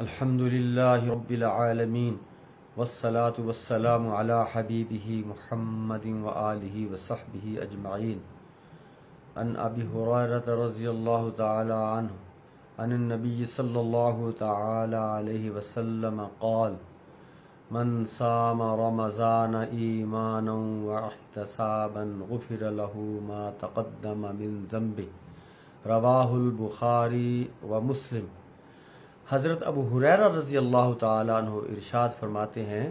الحمدللہ رب العالمین والصلاة والسلام علی حبیبہ محمد وآلہ وصحبہ اجمعین عن ابی ہریرہ رضی اللہ تعالی عنہ عن النبی صلی اللہ تعالی علیہ وسلم قال من صام رمضان ایمانا واحتسابا غفر له ما تقدم من ذنبه رواہ البخاری ومسلم۔ حضرت ابو ہریرہ رضی اللہ تعالیٰ عنہ ارشاد فرماتے ہیں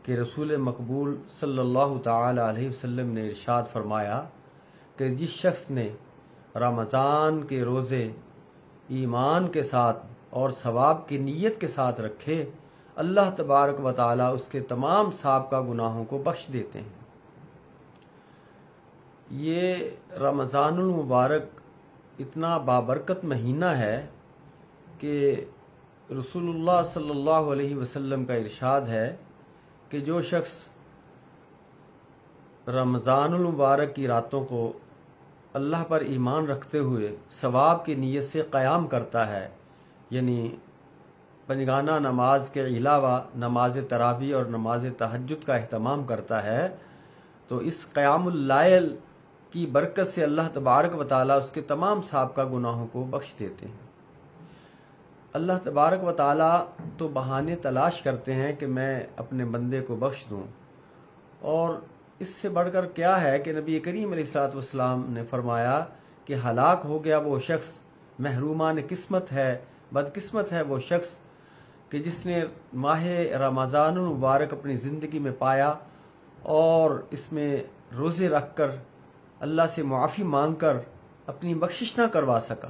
کہ رسول مقبول صلی اللہ تعالیٰ علیہ وسلم نے ارشاد فرمایا کہ جس شخص نے رمضان کے روزے ایمان کے ساتھ اور ثواب کی نیت کے ساتھ رکھے، اللہ تبارک و تعالیٰ اس کے تمام سابقہ گناہوں کو بخش دیتے ہیں۔ یہ رمضان المبارک اتنا بابرکت مہینہ ہے کہ رسول اللہ صلی اللہ علیہ وسلم کا ارشاد ہے کہ جو شخص رمضان المبارک کی راتوں کو اللہ پر ایمان رکھتے ہوئے ثواب کی نیت سے قیام کرتا ہے، یعنی پنجگانہ نماز کے علاوہ نماز تراویح اور نماز تہجد کا اہتمام کرتا ہے، تو اس قیام اللیل کی برکت سے اللہ تبارک و تعالیٰ اس کے تمام سابقہ گناہوں کو بخش دیتے ہیں۔ اللہ تبارک و تعالیٰ تو بہانے تلاش کرتے ہیں کہ میں اپنے بندے کو بخش دوں، اور اس سے بڑھ کر کیا ہے کہ نبی کریم علیہ الصلوۃ والسلام نے فرمایا کہ ہلاک ہو گیا وہ شخص، محرومان قسمت ہے، بدقسمت ہے وہ شخص کہ جس نے ماہ رمضان المبارک اپنی زندگی میں پایا اور اس میں روزے رکھ کر اللہ سے معافی مانگ کر اپنی بخشش نہ کروا سکا۔